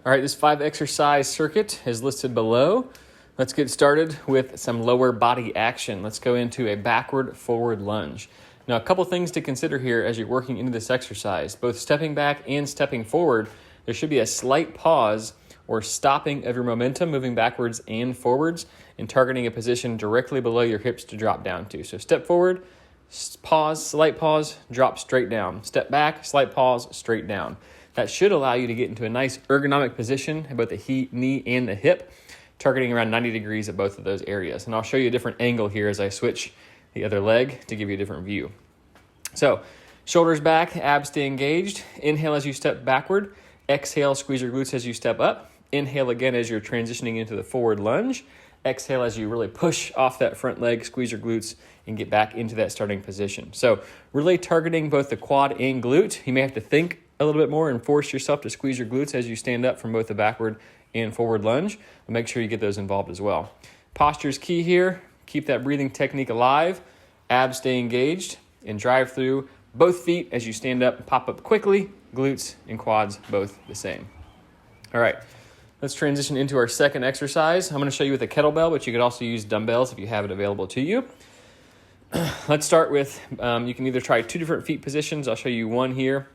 All right, this 5-exercise circuit is listed below. Let's get started with some lower body action. Let's go into a backward forward lunge. Now, a couple things to consider here as you're working into this exercise. Both stepping back and stepping forward, there should be a slight pause or stopping of your momentum, moving backwards and forwards, and targeting a position directly below your hips to drop down to. So step forward, pause, slight pause, drop straight down. Step back, slight pause, straight down. That should allow you to get into a nice ergonomic position at both the knee and the hip, targeting around 90 degrees at both of those areas. And I'll show you a different angle here as I switch the other leg to give you a different view. So shoulders back, abs stay engaged. Inhale as you step backward. Exhale, squeeze your glutes as you step up. Inhale again as you're transitioning into the forward lunge. Exhale as you really push off that front leg, squeeze your glutes, and get back into that starting position. So really targeting both the quad and glute. You may have to think a little bit more and force yourself to squeeze your glutes as you stand up from both the backward and forward lunge. But make sure you get those involved as well. Posture is key here. Keep that breathing technique alive. Abs stay engaged and drive through both feet as you stand up and pop up quickly. Glutes and quads both the same. All right, let's transition into our second exercise. I'm going to show you with a kettlebell, but you could also use dumbbells if you have it available to you. Let's start with, you can either try two different feet positions. I'll show you one here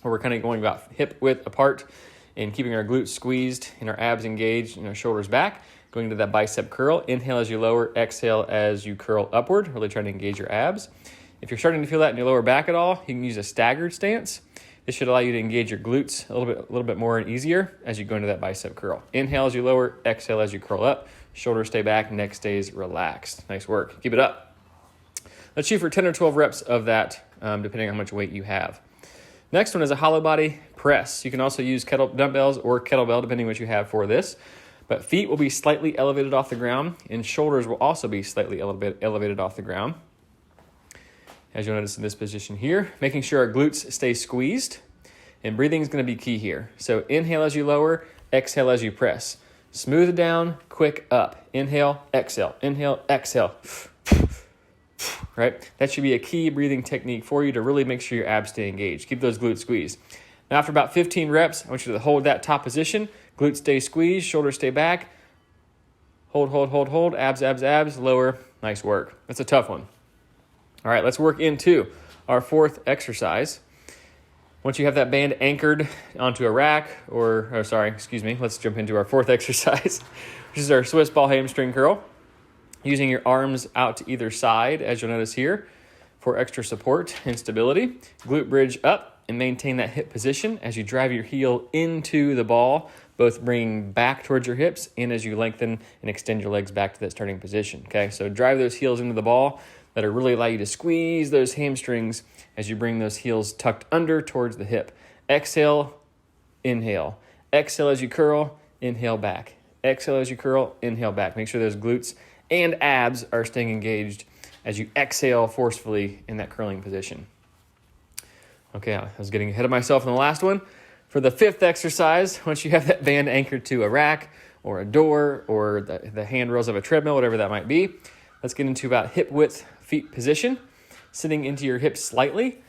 where we're kind of going about hip width apart and keeping our glutes squeezed and our abs engaged and our shoulders back. Going to that bicep curl. Inhale as you lower, exhale as you curl upward, really trying to engage your abs. If you're starting to feel that in your lower back at all, you can use a staggered stance. This should allow you to engage your glutes a little bit more and easier as you go into that bicep curl. Inhale as you lower, exhale as you curl up. Shoulders stay back, neck stays relaxed. Nice work. Keep it up. Let's shoot for 10 or 12 reps of that, depending on how much weight you have. Next one is a hollow body press. You can also use dumbbells or kettlebell, depending on what you have for this. But feet will be slightly elevated off the ground, and shoulders will also be slightly elevated off the ground. As you'll notice in this position here, making sure our glutes stay squeezed, and breathing is going to be key here. So inhale as you lower, exhale as you press. Smooth it down, quick up. Inhale, exhale, exhale. Right? That should be a key breathing technique for you to really make sure your abs stay engaged. Keep those glutes squeezed. Now, after about 15 reps, I want you to hold that top position. Glutes stay squeezed, shoulders stay back. Hold. Abs, lower. Nice work. That's a tough one. All right, let's work into our fourth exercise. Once you have that band anchored onto a rack, let's jump into our fourth exercise, which is our Swiss ball hamstring curl. Using your arms out to either side, as you'll notice here, for extra support and stability. Glute bridge up and maintain that hip position as you drive your heel into the ball, both bringing back towards your hips and as you lengthen and extend your legs back to that starting position. Okay, so drive those heels into the ball. That'll really allow you to squeeze those hamstrings as you bring those heels tucked under towards the hip. Exhale, inhale. Exhale as you curl, inhale back. Exhale as you curl, inhale back. Make sure those glutes and abs are staying engaged as you exhale forcefully in that curling position. Okay, I was getting ahead of myself in the last one. For the fifth exercise, once you have that band anchored to a rack or a door or the handrails of a treadmill, whatever that might be, let's get into about hip width feet position, sitting into your hips slightly.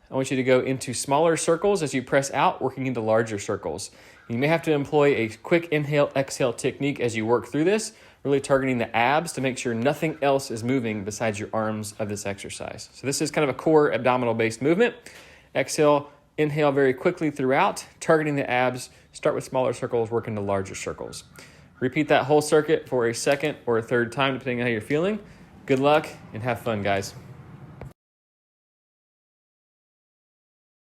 I want you to go into smaller circles as you press out, working into larger circles. You may have to employ a quick inhale, exhale technique as you work through this, really targeting the abs to make sure nothing else is moving besides your arms of this exercise. So this is kind of a core abdominal-based movement. Exhale, inhale very quickly throughout, targeting the abs. Start with smaller circles, work into larger circles. Repeat that whole circuit for a second or a third time, depending on how you're feeling. Good luck and have fun, guys.